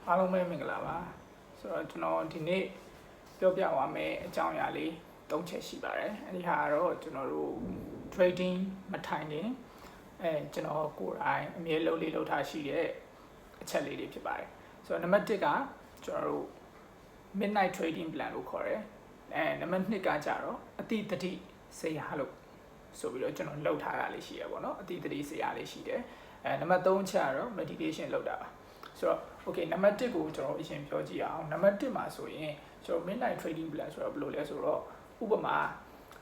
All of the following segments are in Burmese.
အားလုံးပဲမင်္ဂလာပါဆိုတော့ကျွန်တော်ဒီနေ့ပြောပြသွားမယ်အကြောင်းအရာလေး၃ချက်ရှိပါတယ်အဲဒီဟာကတော့ကျွန်တော်တို့ trading မထိုင်ခင်ကျွန်တော်ကိုယ်တိုင်အမြဲလုပ်ထားရှိတဲ့အချက်လေးတွေဖြစ်ပါတယ်ဆိုတော့နံပါတ်1ကကျွန်တော်တို့ midnight trading plan လို့ခေါ်တယ်နံပါတ်2ကကြတော့အတိတတိစေရလို့ဆိုပြီးတော့ကျွန်တော်လုပ်ထားတာလေးရှိရပါတော့အတိတတိစေရလေးရှိတယ်နံပါတ်3ချက်ကတော့ meditation လုပ်တာပါဆိုတော့ okay နံပါတ်1ကိုကျွန်တော်အရင်ပြောကြည့်အောင်နံပါတ်1မှာဆိုရင်ကျွန်တော် midnight trading plan ဆိုတော့ဘယ်လိုလဲဆိုတော့ဥပမာ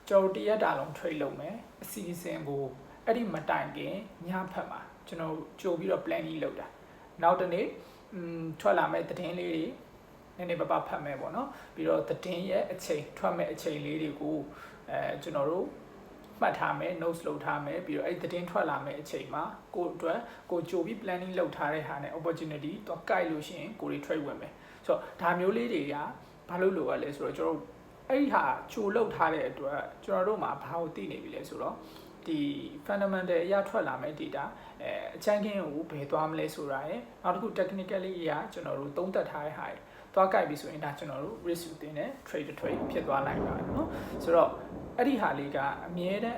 ကျွန်တော်တရက်တာလုံး trade လုပ်မယ်အစီအစဉ်ကိုအဲ့ဒီမတိုင်ခင်ညဖက်မှာကျွန်တော်ကြိုပြီးတော့ plan ကြီးလုပ်တာနောက်တနေ့ထွက်လာမဲ့သတင်းလေးတွေနည်းနည်းပါးပါးဖတ်မယ်ပေါ့နော်ပြီးတော့သတင်းရဲ့အချိန်ထွက်မဲ့အချိန်လေးတွေကိုကျွန်တော်တို့မှတ်ထားမယ် notes လုပ်ထားမယ်ပြီးတော့အဲ့သတင်းထွက်လာမဲ့အချိန်မှာကိုအတွက်ကိုကြိုပြီး planning လုပ်ထားတဲ့ဟာနဲ့ opportunity တော့ကိုက်လို့ရှိရင်ကိုတွေ trade ဝင်မယ်ဆိုတော့ဒါမျိုးလေးတွေကဘာလို့လိုရလဲဆိုတော့ကျွန်တော်တို့အဲ့ဒီဟာကြိုလုပ်ထားတဲ့အတွက်ကျွန်တော်တို့မှာဘာကိုသိနေပြီလဲဆိုတော့ဒီ fundamental အရာထွက်လာမဲ့ data အချမ်းကင်းကိုဘယ်သွားမလဲဆိုတာရယ်နောက်တစ်ခု technically အရာကျွန်တော်တို့သုံးသပ်ထားတဲ့ဟာရယ်သွားကြိုက်ပြီဆိုရင်ဒါကျွန်တော်တို့ risk ယူတင်တဲ့ trade ဖြစ်သွားနိုင်ပါတယ်เนาะဆိုတော့အဲ့ဒီဟာလေးကအမြဲတမ်း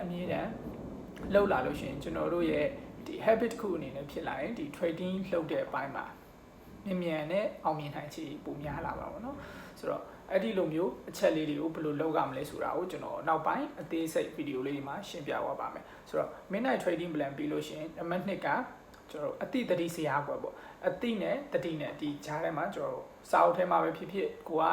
လောက်လာလို့ရှိရင်ကျွန်တော်တို့ရဲ့ဒီ habit ခုအနေနဲ့ဖြစ်လာရင်ဒီ trading လုပ်တဲ့အပိုင်းမှာမြန်နဲ့အောင်မြင်နိုင်ချေပိုများလာပါဘောเนาะဆိုတော့အဲ့ဒီလိုမျိုးအချက်လေးတွေကိုဘယ်လိုလုပ်ရမလဲဆိုတာကိုကျွန်တော်နောက်ပိုင်းအသေးစိတ်ဗီဒီယိုလေးတွေမှာရှင်းပြသွားပါမယ်ဆိုတော့ midnight trading plan ပြီးလို့ရှိရင်နံပါတ်2ကကျွန်တော်အတိတတိစရာကွယ်ပေါ့အတိနဲ့တတိနဲ့ဒီကြားထဲမှာကျွန်တော်စာအုပ်ထဲမှာပဲဖြစ်ဖြစ်ကိုက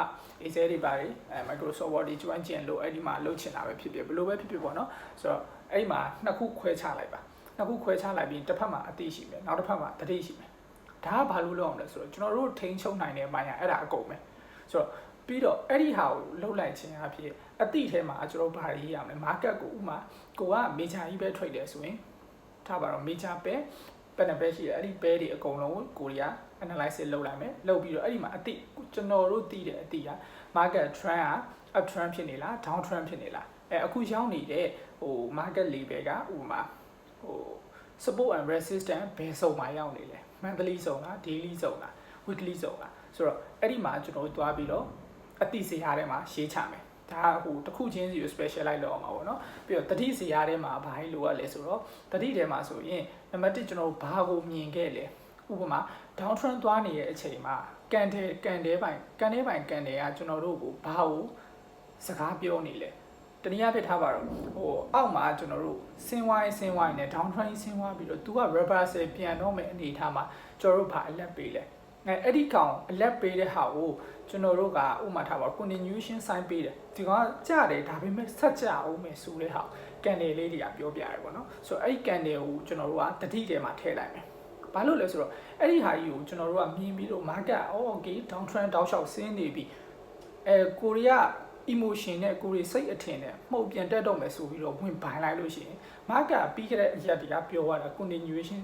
Excel တွေပါတယ်Microsoft Word တွေကျွမ်းကျင်လို့အဲ့ဒီမှာလုပ်ချင်တာပဲဖြစ်ဖြစ်ဘယ်လိုပဲဖြစ်ဖြစ်ပေါ့နော်ဆိုတော့အဲ့ဒီမှာနှစ်ခုခွဲခြားလိုက်ပါနှစ်ခုခွဲခြားလိုက်ပြီးတစ်ဖက်မှာအတိရှိမယ်နောက်တစ်ဖက်မှာတတိရှိမယ်ဒါကဘာလို့လုပ်အောင်လဲဆိုတော့ကျွန်တော်တို့ထိန်းချုပ်နိုင်တဲ့အပိုင်းကအဲ့ဒါအကုန်ပဲဆိုတော့ပြီးတော့အဲ့ဒီဟာကိုလှုပ်လိုက်ခြင်းအဖြစ်အတိထဲမှာကျွန်တော်ဘာရေးရမလဲ market ကိုဥမာကိုက major ကြီးပဲ trade တယ်ဆိုရင်ထားပါတော့ major ပဲပဲရှိတယ်အဲ့ဒီပဲတွေအကုန်လုံးကိုရီးယား analysis လုပ်လိုက်မယ်လုပ်ပြီးတော့အဲ့ဒီမှာအတိကျွန်တော်တို့သိတဲ့အတိက market trend က up trend ဖြစ်နေလား down trend ဖြစ်နေလားအခုရောက်နေတဲ့market level ကဥပမာsupport and resistance ဘယ်စုံမှာရောက်နေလဲ monthly စုံလား daily စုံလား weekly စုံလားဆိုတော့အဲ့ဒီမှာကျွန်တော်တို့သွားပြီးတော့အတိစေရထဲမှာရေးချမယ်ဒါတစ်ခုချင်းစီကို specialize လုပ်အောင်ပါပေါ့နော်ပြီးတော့တတိစေရထဲမှာဘာလို့လိုရလဲဆိုတော့တတိထဲမှာဆိုရင်နံပါတ်1ကျွန်တော်ဘာကိုမြင်ခဲ့လဲဥပမာ down trend သွားနေတဲ့အချိန်မှာကန်တဲပိုင်းကကျွန်တော်တို့ကိုဘာကိုစကားပြောနေလဲတနည်းအားဖြင့်ထားပါတော့အောက်မှာကျွန်တော်တို့ဆင်းဝိုင်းနဲ့ down trend ဆင်းဝါပြီးတော့ तू က reversal ပြန်တော့မယ်အနေထားမှာကျွန်တော်တို့ဘာအလက်ပေးလဲအဲ့ဒီကောင်အလက်ပေးတဲ့ဟာကိုကျွန်တော်တို့ကဥပမာထားပါ continuation sign ပေးတယ်ဒီကောင်ကကြတယ်ဒါပေမဲ့ဆက်ကြအောင်မယ်ဆိုတဲ့ဟာကန်တယ်လေးတွေကပြောပြရတယ်ပေါ့နော်ဆိုတော့အဲ့ဒီကန်တယ်ကိုကျွန်တော်တို့ကတတိထဲမှာထည့်လိုက်မယ်ဘာလို့လဲဆိုတော့အဲ့ဒီဟာကြီးကိုကျွန်တော်တို့ကမြင်ပြီးတော့ market okay down trend တောက်လျှောက်ဆင်းနေပြီကိုရီးယား emotion နဲ့ကိုရီးစိတ်အထင်နဲ့မှုတ်ပြန်တက်တော့မယ်ဆိုပြီးတော့ဝင်ဘိုင်းလိုက်လို့ရှိရင် market ပြီးခဲ့တဲ့အရက်တွေကပြောရတာ continuation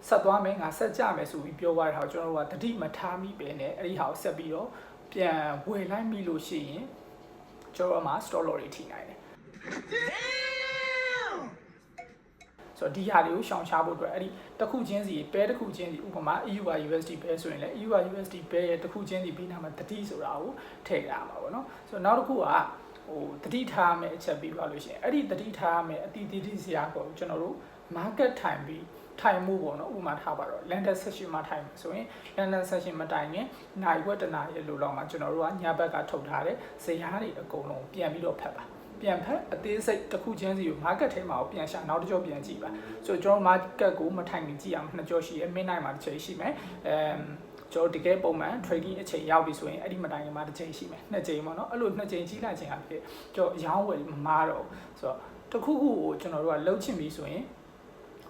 ဆက်သွားမယ်ငါဆက်ကြမယ်ဆိုပြီးပြောသွားတဲ့ဟာကျွန်တော်တို့ကတတိမထားမိပဲနဲ့အဲ့ဒီဟာကိုဆက်ပြီးတော့ပြန်ဝယ်လိုက်မိလို့ရှိရင်ကျွန်တော်မှာ stop loss တွေထိနိုင်တယ်ဆိုတော့ဒီဟာတွေကိုရှောင်ရှားဖို့အတွက်အဲ့ဒီတစ်ခုချင်းစီပဲတစ်ခုချင်းစီဥပမာ EUR USD ပဲဆိုရင်လည်း EUR USD ပဲရဲ့တစ်ခုချင်းစီပြီးနာမှာတတိဆိုတာကိုထည့်ရမှာပေါ့နော်ဆိုတော့နောက်တစ်ခုကတတိထားမယ်အချက်ပြီးပါလို့ရှိရင်အဲ့ဒီတတိထားမယ်အတိတတိစရာကိုကျွန်တော်တို့ market time ပြီးထိုင်မှုပေါ့နော်ဥပမာထားပါတော့ London session မှာထိုင်ဆိုရင် London session မတိုင်ခင်နိုင်ဝက်တနာရဲ့လိုလောက်မှာကျွန်တော်တို့ကညဘက်ကထုတ်ထားတဲ့ဇယားတွေအကုန်လုံးပြန်ပြီးတော့ဖတ်ပါပြန်ဖတ်အသေးစိတ်တစ်ခုချင်းစီကို market ထဲမှာပြန်ရှာနောက်တစ်ကြောပြန်ကြည့်ပါဆိုတော့ကျွန်တော် market ကိုမထိုင်ခင်ကြည့်အောင်နှစ်ကြောရှိရ midnight မှာတစ်ချိန်ရှိမယ်ကျွန်တော်တကယ်ပုံမှန် trading အချိန်ရောက်ပြီဆိုရင်အဲ့ဒီမတိုင်ခင်မှာတစ်ချိန်ရှိမယ်နှစ်ချိန်ပေါ့နော်အဲ့လိုနှစ်ချိန်ကြီးလိုက်ခြင်းအဖြစ်ကျွန်တော်ရောင်းဝယ်မမားတော့ဆိုတော့တစ်ခုခုကိုကျွန်တော်တို့ကလှုပ်ချင်ပြီဆိုရင်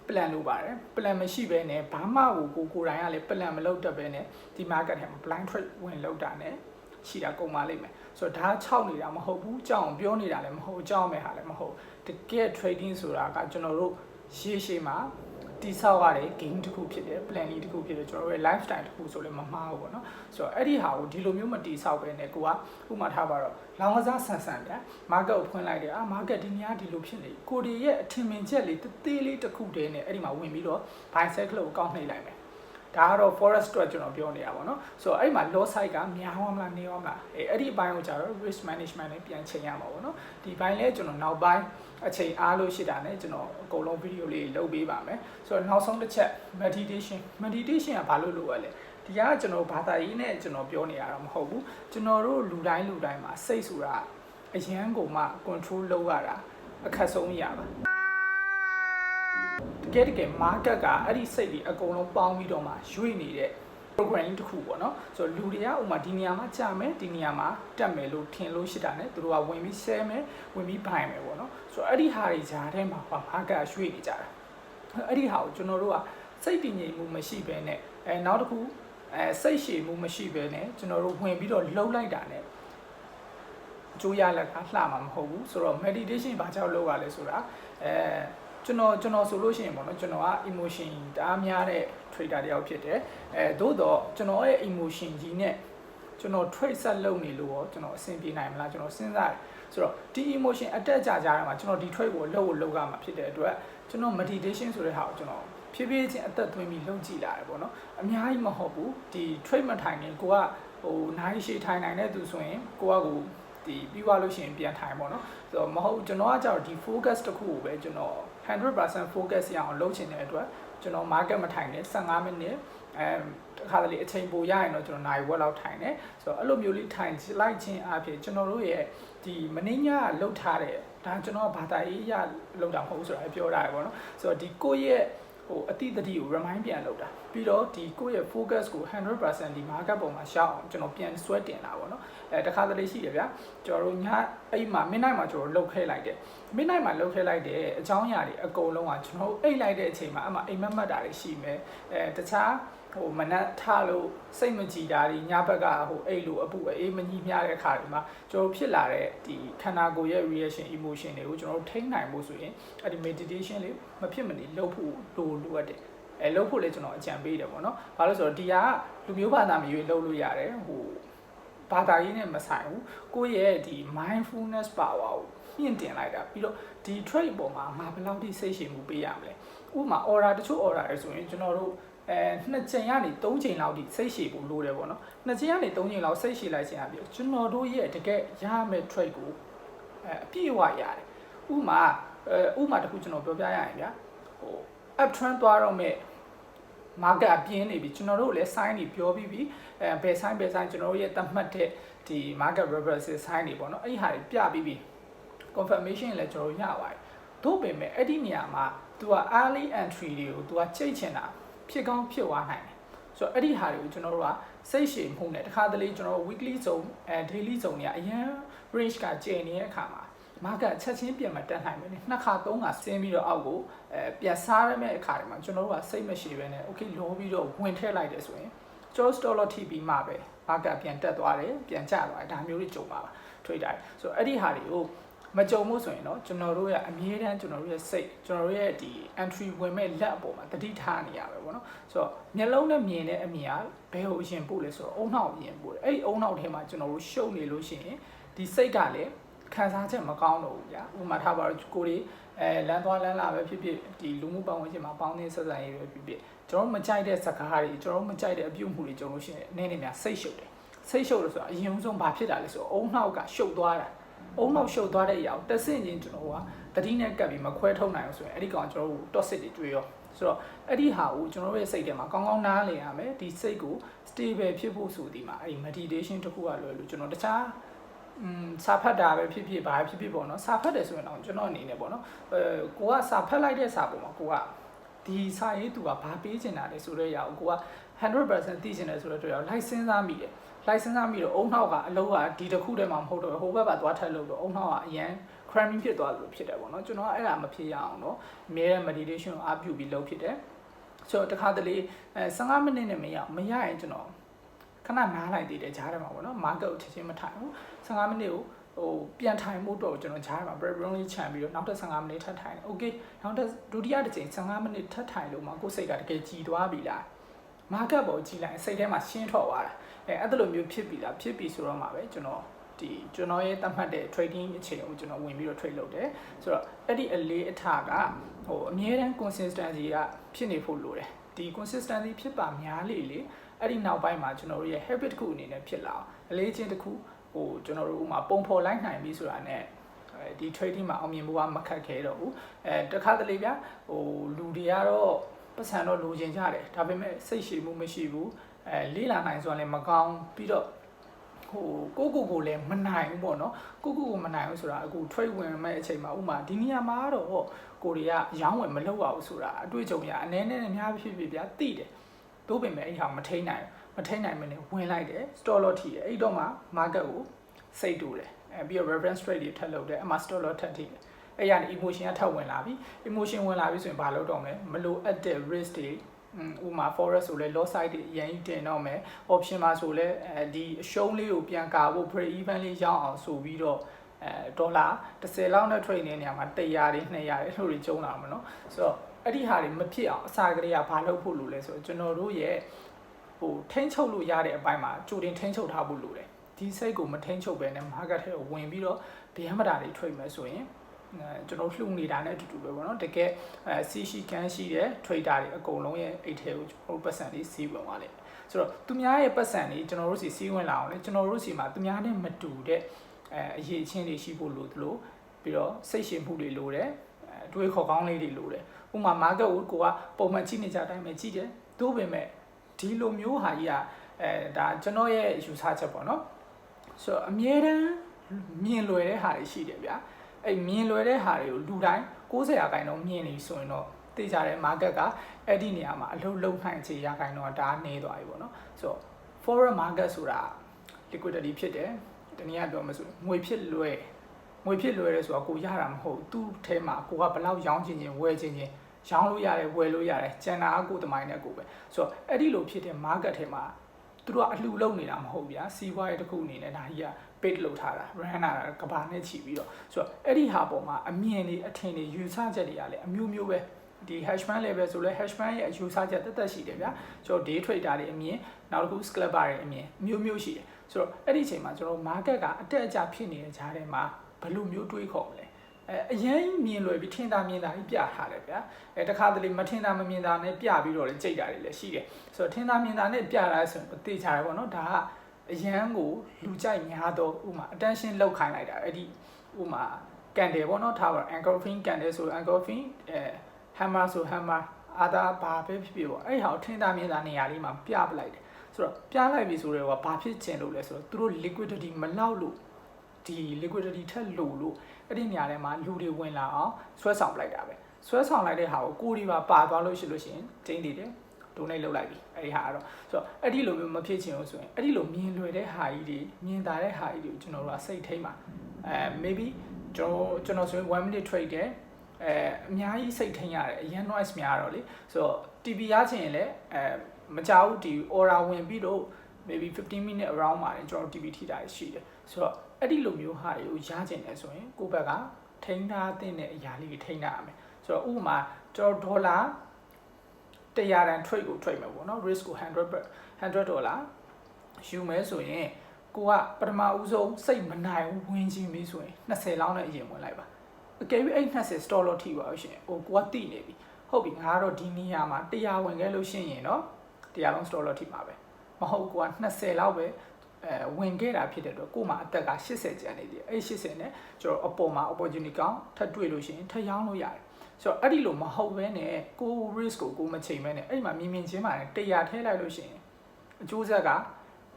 plan လုပ်ပါတယ် plan မရှိဘဲနဲ့ဘာမှကိုယ်တိုင်ကလည်း plan မလုပ်တတ်ဘဲနဲ့ဒီ market ထဲမှာ blind trade ဝင်လုပ်တာနဲ့ရှိတာကုန်ပါလိမ့်မယ်ဆိုတော့ဒါ6နေတာမဟုတ်ဘူးကြောက်အောင်ပြောနေတာလည်းမဟုတ်ကြောက်မဲ့ဟာလည်းမဟုတ်တကယ် trading ဆိုတာကကျွန်တော်တို့ရှေ့မှာတိဆောက်ရတဲ့ game တစ်ခုဖြစ်တယ် plan လေးတစ်ခုဖြစ်တယ်ကျွန်တော်တို့ရဲ့ lifestyle တစ်ခုဆိုလည်းမမှားဘူးပေါ့နော်ဆိုတော့အဲ့ဒီဟာကိုဒီလိုမျိုးမတိဆောက်ပဲနဲ့ကိုကဥမာထားပါတော့လောင်ကစားဆန်ဗျာ market ကိုဖွင့်လိုက်တယ်market ဒီညဒီလိုဖြစ်နေကိုဒီရဲ့အထင်မြင်ချက်လေးတေးလေးတစ်ခုတည်းနဲ့အဲ့ဒီမှာဝင်ပြီးတော့ buy sell ကိုကောက်နှိပ်လိုက်မယ် ဒါကတော့ forest အတွက်ကျွန်တော်ပြောနေရပါတော့ဆိုတော့အဲ့မှာ loss side ကများအောင်မလားနေအောင်မလားအဲ့ဒီအပိုင်းကိုကျတော့ risk management နဲ့ပြန်ချိန်ရမှာပေါ့နော်ဒီဘိုင်းလဲကျွန်တော်နောက်ပိုင်းအချိန်အားလို့ရှိတာနဲ့ကျွန်တော်အကုန်လုံး video လေးလုပ်ပေးပါမယ်ဆိုတော့နောက်ဆုံးတစ်ချက် meditation ကဘာလို့လိုရလဲဒီကကျွန်တော်ဘာသာရေးနဲ့ကျွန်တော်ပြောနေရတာမဟုတ်ဘူးကျွန်တော်တို့လူတိုင်းမှာစိတ်ဆိုတာအရန်ကိုမှ control လုပ်ရတာအခက်ဆုံးရပါတကယ် market ကအဲ့ဒီစိတ်တွေအကုန်လုံးပေါင်းပြီးတော့မှရွေ့နေတဲ့ programming တစ်ခုပေါ့နော်ဆိုတော့လူတွေကဥမာဒီနေရာမှာကြာမယ်ဒီနေရာမှာတက်မယ်လို့ထင်လို့ရှိတာ ਨੇ သူတို့ကဝင်ပြီး share မယ်ဝင်ပြီး buy မယ်ပေါ့နော်ဆိုတော့အဲ့ဒီဟာတွေဂျားထဲမှာ market ရွှေ့နေကြတာအဲ့ဒီဟာကိုကျွန်တော်တို့ကစိတ်တည်ငြိမ်မှုမရှိဘဲနဲ့နောက်တစ်ခုစိတ်ရှည်မှုမရှိဘဲနဲ့ကျွန်တော်တို့ဝင်ပြီးတော့လှုပ်လိုက်တာ ਨੇ အကျိုးရလက်ကလှမှာမဟုတ်ဘူးဆိုတော့ meditation ဘာကြောင့်လုပ်ရလဲဆိုတာကျွန်တော်ဆိုလို့ရှိရင်ပေါ့နော်ကျွန်တော်က emotion တအားများတဲ့ trader တယောက်ဖြစ်တယ်သို့တော့ကျွန်တော်ရဲ့ emotion ကြီးနဲ့ကျွန်တော် trade ဆက်လုပ်နေလို့ရောကျွန်တော်အဆင်ပြေနိုင်မလားကျွန်တော်စဉ်းစားတယ်ဆိုတော့ဒီ emotion အတက်ကြကြရမှာကျွန်တော်ဒီ trade ကိုလုပ်ရမှာဖြစ်တဲ့အတွက်ကျွန်တော် meditation ဆိုတဲ့ဟာကိုကျွန်တော်ဖြည်းဖြည်းချင်းအသက်သွင်းပြီးလုပ်ကြည့်လာတယ်ပေါ့နော်အများကြီးမဟုတ်ဘူးဒီ trade မထိုင်ရင်ကိုကနိုင်ရှည်ထိုင်နိုင်တဲ့သူဆိုရင်ကိုကဒီပြီးသွားလို့ရှိရင်ပြန်ထိုင်ပေါ့နော်ဆိုတော့မဟုတ်ကျွန်တော်ကကြောက်ဒီ focus တစ်ခုကိုပဲကျွန်တော်100% focus ရအောင်လုပ်ချင်တဲ့အတွက်ကျွန်တော် market မထိုင်နဲ့15မိနစ်တခါတလေအချိန်ပိုရရင်တော့ကျွန်တော်နိုင်ဝက်လောက်ထိုင်တယ်ဆိုတော့အဲ့လိုမျိုးလေးထိုင်လိုက်ခြင်းအပြင်ကျွန်တော်တို့ရဲ့ဒီမင်းညလှုပ်ထားတဲ့ဒါကျွန်တော်ဘာသာရေးရလှုပ်တာမဟုတ်ဘူးဆိုတာပြောတာပေါ့နော်ဆိုတော့ဒီကိုယ့်ရဲ့အတိတ်တတိကို remind ပြန်လုပ်တာပြီးတော့ဒီကိုယ့်ရဲ့ focus ကို 100% ဒီ market ပုံမှာရှောက်အောင်ကျွန်တော်ပြန်ဆွဲတင်တာပေါ့နော်တခါတလေရှိတယ်ဗျာကျွန်တော်တို့ညအဲ့မှာ midnight မှာကျွန်တော်လှုပ်ခဲလိုက်တယ် midnight မှာလှုပ်ခဲလိုက်တဲ့အကြောင်းအရာတွေအကုန်လုံးကကျွန်တော်တို့အိတ်လိုက်တဲ့အချိန်မှာအမှအိမ်မက်တာတွေရှိမယ်တခြားမနက်ထလို့စိတ်မကြည်တာတွေညဘက်ကအိတ်လို့အပူအေးမညီမျှတဲ့အခါတွေမှာကျွန်တော်ဖြစ်လာတဲ့ဒီခန္ဓာကိုယ်ရဲ့ reaction emotion တွေကိုကျွန်တော်တို့ထိန်းနိုင်ဖို့ဆိုရင်အဲ့ဒီ meditation လေးမဖြစ်မနေလုပ်ဖို့လိုအပ်တယ်လုပ်ဖို့လည်းကျွန်တော်အကြံပေးတယ်ပေါ့နော်ဘာလို့ဆိုတော့ဒီကလူမျိုးဘာသာမရွေးလုပ်လို့ရတယ်ဘာသာရေးနဲ့မဆိုင်ဘူးကိုယ့်ရဲ့ဒီ mindfulness power ကိုမြင့်တင်လိုက်တာပြီးတော့ဒီ trade ပေါ်မှာငါဘယ်လောက်ထိစိတ်ရှည်မှုပေးရမလဲဥပမာ order တချို့ order တွေဆိုရင်ကျွန်တော်တို့2ချိန်ကနေ3ချိန်လောက်ထိစိတ်ရှည်ဖို့လိုတယ်ပေါ့နော်2ချိန်ကနေ3ချိန်လောက်စိတ်ရှည်လိုက်ခြင်းအပြင်ကျွန်တော်တို့ရဲ့တကယ်ရမယ့် trade ကိုအပြည့်အဝရတယ်ဥပမာတစ်ခုကျွန်တော်ပြောပြရရင်ဗျာup trend သွားတော့မဲ့ market ပြင်းနေပြီကျွန်တော်တို့လည်း sign တွေပြောပြီးပြီဘယ် sign ကျွန်တော်တို့ရဲ့သတ်မှတ်တဲ့ဒီ market reversal sign တွေပေါ့နော်အဲ့ဒီဟာတွေပြပြီးပြီ confirmation လည်းကျွန်တော်တို့ရပါတယ်တို့ပေမဲ့အဲ့ဒီနေရာမှာ तू က early entry တွေကို तू ကချိတ်ချင်တာဖြစ်ကောင်းဖြစ်သွားနိုင်တယ်ဆိုတော့အဲ့ဒီဟာတွေကိုကျွန်တော်တို့ကစိတ်ရှည်မှုနဲ့တခါတလေကျွန်တော်တို့ weekly zone daily zone တွေကအရင် range ကကျနေတဲ့အခါမှာ market ချက်ချင်းပြန်မတက်နိုင်ဘူးနှစ်ခါသုံးခါဆင်းပြီးတော့အောက်ကိုပြန်စားရမယ့်အခါတွေမှာကျွန်တော်တို့ကစိတ်မရှိဘဲနဲ့ okay လောပြီးတော့ဝင်ထည့်လိုက်တယ်ဆိုရင်ကျွန်တော် stop loss ထိပြီးမှပဲ market ပြန်တက်သွားတယ်ပြန်ကျသွားတယ်ဒါမျိုးတွေကြုံပါ trader ဆိုတော့အဲ့ဒီဟာတွေကိုမကြုံဘူးဆိုရင်တော့ကျွန်တော်တို့ရဲ့အမြဲတမ်းကျွန်တော်တို့ရဲ့စိတ်ကျွန်တော်တို့ရဲ့ဒီ entry ဝင်မဲ့လက်အပေါ်မှာတတိထားနေရပဲပေါ့နော်ဆိုတော့မျက်လုံးနဲ့မြင်တဲ့အမြင်ကဘယ်ကိုအရင်ပို့လဲဆိုတော့အုံနောက်အရင်ပို့တယ်အဲ့ဒီအုံနောက်ထဲမှာကျွန်တော်တို့ရှုပ်နေလို့ရှိရင်ဒီစိတ်ကလည်းခံစားချက်မကောင်းတော့ဘူးဗျာဥပမာထားပါတော့ကိုတွေလမ်းသွားလမ်းလာပဲဖြစ်ဖြစ်ဒီလူမှုပတ်ဝန်းကျင်မှာပေါင်းသင်းဆက်ဆံရေးပဲဖြစ်ဖြစ်ကျွန်တော်မကြိုက်တဲ့စကားတွေကျွန်တော်မကြိုက်တဲ့အပြုအမူတွေကြုံလို့ရှိရင်နည်းနည်းများစိတ်ရှုပ်တယ်စိတ်ရှုပ်လို့ဆိုတာအရင်ဆုံးဘာဖြစ်တာလဲဆိုတော့အုံနောက်ကရှုပ်သွားတာအုံနောက်ရှုပ်သွားတဲ့အရာကိုတက်ဆင့်ချင်းကျွန်တော်ကတတိနဲ့ကပ်ပြီးမခွဲထုတ်နိုင်အောင်ဆိုရင်အဲ့ဒီကောင်ကျွန်တော်တို့ toxic တွေတွေ့ရောဆိုတော့အဲ့ဒီဟာကိုကျွန်တော်ရဲ့စိတ်ထဲမှာကောင်းကောင်းနားလည်ရမယ်ဒီစိတ်ကို stable ဖြစ်ဖို့ဆိုဒီမှာအဲ့ဒီ meditation တစ်ခုကလွယ်လို့ကျွန်တော်တခြားစာဖတ်တာပဲဖြစ်ဖြစ်ဘာဖြစ်ဖြစ်ပေါ့နော်စာဖတ်တယ်ဆိုရင်တော့ကျွန်တော်အနေနဲ့ပေါ့နော်ကိုကစာဖတ်လိုက်တဲ့စာပုံမှာကိုကဒီစာရေးသူကဘာပေးချင်တာလဲဆိုတော့ရအောင်ကိုက 100% သိချင်တယ်ဆိုတော့တွေ့ရအောင် license စားမိတယ် license စားမိတော့အုံနောက်က အလုံးကဒီတစ်ခုတည်းမှမဟုတ်တော့ဟိုဘက်ပါသွားထက်လို့တော့အုံနောက်ကအရန် cramming ဖြစ်သွားလို့ဖြစ်တယ်ပေါ့နော်ကျွန်တော်အဲ့ဒါမဖြစ်ရအောင်တော့အများရဲ့ meditation ကိုအားပြုပြီးလုပ်ဖြစ်တယ်ဆိုတော့တခါတလေ15မိနစ်နဲ့မရရင်ကျွန်တော်ခဏနားလိုက်သေးတယ်ဂျားထဲမှာပေါ့နော် market ကိုချက်ချင်းမထိုင်ဘူး15မိနစ်ကိုပြန်ထိုင်မှုတော့ကျွန်တော်ဂျားထဲမှာ break room လေးခြံပြီးတော့နောက်ထပ်15မိနစ်ထပ်ထိုင်တယ် okay နောက်ထပ်ဒုတိယတစ်ချိန်15မိနစ်ထပ်ထိုင်လို့မှကိုယ်စိတ်ကတကယ်ကြည်သွားပြီလား market ပေါ်ကြည်လိုက်စိတ်ထဲမှာရှင်းထွက်သွားတာအဲ့လိုမျိုးဖြစ်ပြီလားဖြစ်ပြီဆိုတော့မှပဲကျွန်တော်ရဲ့တတ်မှတ်တဲ့ trading အချိန်ကိုကျွန်တော်ဝင်ပြီးတော့ trade လုပ်တယ်ဆိုတော့အဲ့ဒီအလေးအထားကအမြဲတမ်း consistency ကဖြစ်နေဖို့လိုတယ် ဒီ consistency ဖြစ်ပါများလေအဲ့ဒီနောက်ပိုင်းမှာကျွန်တော်တို့ရဲ့ habit တစ်ခုအနေနဲ့ဖြစ်လာအောင်အလေးချင်းတစ်ခုဟိုကျွန်တော်တို့ဥမာပုံဖော်လိုက်နိုင်ပြီဆိုတာနဲ့ဒီ trading မှာအောင်မြင်ဖို့ကမခက်ခဲတော့ဘူးတခါတလေဗျာဟိုလူတွေကတော့ပတ်စံတော့လိုချင်ကြတယ်ဒါပေမဲ့စိတ်ရှည်မှုမရှိဘူးလေးလာနိုင်ဆိုတာလည်းမကောင်းပြီးတော့ဟိုကိုလည်းမနိုင်ဘူးပေါ့နော်ကိုမနိုင်ဘူးဆိုတာအခု trade ဝင်မဲ့အချိန်မှာဥမာဒီနေရာမှာတော့ကိုတွေကရောင်းဝယ်မလုပ်ရဘူးဆိုတာအတွေ့အကြုံရအနေနဲ့အများဖြစ်ဗျာသိတယ်သို့ပေမဲ့အဲ့ဟာမထိန်နိုင်မနဲ့ဝင်လိုက်တယ် stop loss ထိတယ်အဲ့တော့မှ market ကိုစိတ်တူတယ်ပြီးတော့ reference trade တွေထပ်လုပ်တယ်အမှ stop loss ထပ်ထိတယ်အဲ့ရနေ emotion ကထပ်ဝင်လာပြီ emotion ဝင်လာပြီဆိုရင်ဘာလုပ်တော့မလဲမလိုအပ်တဲ့ risk တွေဥမာ forex ဆိုလဲ loss side တွေအရင်တင်တော့မယ် option မှာဆိုလဲဒီအရှုံးလေးကိုပြန်ကာဖို့ break even လေးရအောင်ဆိုပြီးတော့ဒေါ်လာ10လောက်နဲ့ trade နေတဲ့နေရာမှာ100တွေ200တွေအဲ့လိုတွေကျုံလာမှာနော်ဆိုတော့အဲ့ဒီဟာတွေမဖြစ်အောင်အစာကလေးကဘာလုပ်ဖို့လိုလဲဆိုတော့ကျွန်တော်တို့ရဲ့ဟိုထိန်းချုပ်လို့ရတဲ့အပိုင်းမှာကြိုတင်ထိန်းချုပ်ထားဖို့လိုတယ်ဒီစိတ်ကိုမထိန်းချုပ်ပဲနဲ့ market ထဲကိုဝင်ပြီးတော့ဗျမ်းမတာတွေထွေမယ်ဆိုရင်ကျွန်တော်လှူနေတာနဲ့အတူတူပဲပေါ့နော်တကယ်စီရှိကန်ရှိတဲ့ trader တွေအကုန်လုံးရဲ့အိတ်ထဲကိုကျွန်တော်ပတ်စံလေးစီးဝင်သွားလိမ့်မယ်ဆိုတော့သူများရဲ့ပတ်စံလေးကျွန်တော်တို့စီးဝင်လာအောင်လေကျွန်တော်တို့စီမှာသူများနဲ့မတူတဲ့အရေးအချင်းတွေရှိဖို့လိုသလိုပြီးတော့စိတ်ရှင်မှုတွေလိုတယ်တွေးခေါ်ကောင်းလေးတွေလိုတယ်ဥပမာ market ကိုကပုံမှန်ကြည့်နေကြတိုင်းပဲကြည့်တယ်သို့ပေမဲ့ဒီလိုမျိုးဟာကြီးကဒါကျွန်တော်ရဲ့ယူဆချက်ပေါ့နော်ဆိုတော့အမြဲတမ်းမြင်လွယ်တဲ့ဟာတွေရှိတယ်ဗျာအဲ့မြင်လွယ်တဲ့ဟာတွေကိုလူတိုင်း90%တော့မြင်နေဆိုရင်တော့သိကြတယ် market ကအဲ့ဒီနေရာမှာအလုံးလုံးနိုင်ချေရာခိုင်တော့ဒါနေသွားပြီပေါ့နော်ဆိုတော့ forex market ဆိုတာ liquidity ဖြစ်တယ်တနည်းအားပြောမဆိုငွေဖြစ်လွယ်ရဲဆိုတော့ကိုရတာမဟုတ်သူ့ထဲမှာကိုကဘလောက်ရောင်းချင်ဝယ်ချင်ရောင်းလို့ရတယ်ဝယ်လို့ရတယ်ကျန်တာကိုတမိုင်းနဲ့ကိုပဲဆိုတော့အဲ့ဒီလိုဖြစ်တဲ့ market ထဲမှာသူတို့ကအလှူလုပ်နေတာမဟုတ်ဗျာစီးပွားရေးတစ်ခုအနေနဲ့ဒါကြီးက page လုပ်ထားတာ run တာကဘာနဲ့ချီပြီးတော့ဆိုတော့အဲ့ဒီဟာပေါ်မှာအမြင်တွေအထင်တွေယူဆချက်တွေကလည်းအမျိုးမျိုးပဲဒီ hash band level ဆိုလဲ hash band ရဲ့ယူဆချက်တက်ရှိတယ်ဗျာကျွန်တော် day trader တွေအမြင်နောက်တစ်ခု scalper တွေအမြင်မျိုးရှိတယ်ဆိုတော့အဲ့ဒီအချိန်မှာကျွန်တော် market ကအတက်အကျဖြစ်နေတဲ့ကြားထဲမှာဘယ်လိုမျိုးတွေးခေါ်မလဲအရင်မြင်လွယ်ပြီးထင်သာမြင်သာကြီးပြထားတယ်ဗျာတခါတလေမထင်သာမမြင်သာနဲ့ပြပြီးတော့လည်းကြိတ်တာတွေလည်းရှိတယ်ဆိုတော့ထင်သာမြင်သာနဲ့ပြလာဆိုရင်သိချတယ်ပေါ့နော်ဒါကအရန်ကိုလူကြိုက်များတော့ဥမာ attention လောက်ခိုင်းလိုက်တာအဲ့ဒီဥမာကန်တယ်ပေါ့နော်ထားပါ engulfing ကန်တယ်ဆို engulfing hammer ဆို hammer အာသာဘာပဲဖြစ်ဖြစ်ပေါ့အဲ့ဟာကိုထင်သာမြင်သာနေရာလေးမှာပြပလိုက်တယ်ဆိုတော့ပြလိုက်ပြီဆိုတော့ဘာဖြစ်ချင်လို့လဲဆိုတော့သူတို့ liquidity မလောက်လို့ဒီ liquidity ထက်လို့အဲ့ဒီနေရာထဲမှာလူတွေဝင်လာအောင်ဆွဲဆောင်လိုက်တာပဲဆွဲဆောင်လိုက်တဲ့ဟာကိုဒီပါသွားလို့ရှိလို့ရှိရင်ကျင်းနေတယ်donate လုပ်လိုက်ပြီအဲ့ဒီဟာကတော့ဆိုတော့အဲ့ဒီလိုမျိုးမဖြစ်ချင်ဘူးဆိုရင်အဲ့ဒီလိုမြင်လွယ်တဲ့ဟာကြီးတွေမြင်သာတဲ့ဟာကြီးတွေကိုကျွန်တော်တို့ကစိတ်ထိမ့်ပါmaybe ကျွန်တော်ဆိုရင်1 minute trade တယ်အများကြီးစိတ်ထိန်ရတယ်အရင် noise များတော့လေဆိုတော့ TP ရချင်ရင်လည်းမကြောက်ဒီ order ဝင်ပြီးတော့ maybe 15 minute around မှာကျွန်တော် TP ထိတာရှိတယ်ဆိုတော့အဲ့ဒီလိုမျိုးဟာတွေကိုရချင်တယ်ဆိုရင်ကိုယ့်ဘက်ကထိန်းထားတဲ့အရာလေးတွေထိန်းထားရမယ်ဆိုတော့ဥပမာကျွန်တော်ဒေါ်လာ100 တန် trade ကို trade မယ်ပေါ့နော် risk ကို$100 ယူမယ်ဆိုရင်ကိုကပထမဦးဆုံးစိတ်မနိုင်ဘူးဝင်ခြင်းပြီဆိုရင်20လောက်နဲ့အရင်ဝင်လိုက်ပါအကယ်၍အဲ့20 stop loss ထိပါလို့ရှိရင်ကိုကတိနေပြီဟုတ်ပြီငါကတော့ဒီနေရာမှာ100ဝင်ခဲ့လို့ရှိရင်เนาะ100လုံး stop loss ထိပါပဲမဟုတ်ကိုက20လောက်ပဲဝင်ခဲ့တာဖြစ်တဲ့အတွက်ကို့မှာအသက်က80ကျန်နေတယ်အဲ့80နဲ့ကျွန်တော်အပေါ်မှာ opportunity ကောင်းထပ်တွေ့လို့ရှိရင်ထပ်ရောင်းလို့ရတယ်ဆိုတော့အဲ့ဒီလိုမဟုတ်ဘဲနဲ့ကို risk ကိုမချိန်ဘဲနဲ့အဲ့မှာမြင်ချင်းမှာ100ထဲလိုက်လို့ရှိရင်အကျိုးဆက်က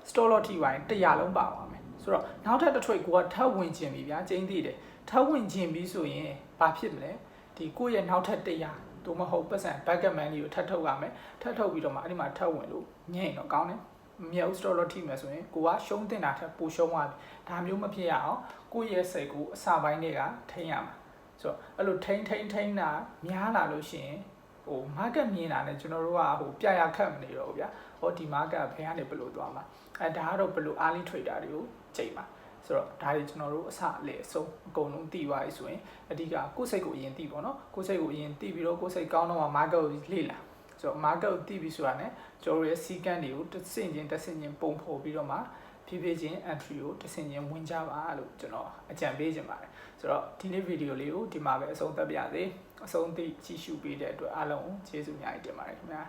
stop loss ထိပါရင်100လုံးပါသွားမယ်ဆိုတော့နောက်ထပ်တစ်ထွေကိုကထပ်ဝင်ခြင်းပြီဗျာကျင်းသိတယ်ထပ်ဝင်ခြင်းပြီဆိုရင်ဘာဖြစ်မလဲဒီကိုယ့်ရဲ့နောက်ထပ်100တို့မဟုတ်ပတ်စံ backup money ကိုထပ်ထုတ်ရမယ်ထပ်ထုတ်ပြီးတော့မှအဲ့ဒီမှာထပ်ဝင်လို့ညင်တော့ကောင်းတယ်မြောက် stop loss ထိမယ်ဆိုရင်ကိုကရှုံးတင်တာထက်ပိုရှုံးသွားပြီဒါမျိုးမဖြစ်ရအောင်ကိုယ့်ရဲ့စိတ်ကိုအစာပိုင်းတွေကထိန်းရမှာဆိုတော့အဲ့လိုထိန်းတာများလာလို့ရှိရင်ဟို market မြင်တာနဲ့ကျွန်တော်တို့ကဟိုပြရခတ်မနေတော့ဘူးဗျာဟောဒီ market ဘယ်ကနေဘယ်လိုသွားမှာဒါကတော့ဘယ်လို early trader တွေကိုချိန်မှာဆိုတော့ဒါတွေကျွန်တော်တို့အစအလေအဆုံးအကုန်လုံးသိသွားပြီဆိုရင်အဓိကကိုယ့်စိတ်ကိုအရင်သိပေါ့နော်ကိုယ့်စိတ်ကိုအရင်သိပြီးတော့ကိုယ့်စိတ်ကောင်းတော့မှ market ကိုလေ့လာဆိုတော့ market ကိုသိပြီဆိုတာ ਨੇ ကျွန်တော်ရဲ့စီကန်းတွေကိုတစ်ဆင့်ချင်းပုံဖော်ပြီးတော့မှဖြည်းဖြည်းချင်း entry ကိုတစ်ဆင့်ချင်းဝင်ကြပါလို့ကျွန်တော်အကြံပေးချင်ပါတယ်ဆိုတော့ဒီနေ့ဗီဒီယိုလေးကိုဒီမှာပဲအဆုံးသတ်ပါရစေအဆုံးသိကြည့်ရှုပေးတဲ့အတွက်အားလုံးကျေးဇူးအများကြီးတင်ပါတယ်ခင်ဗျာ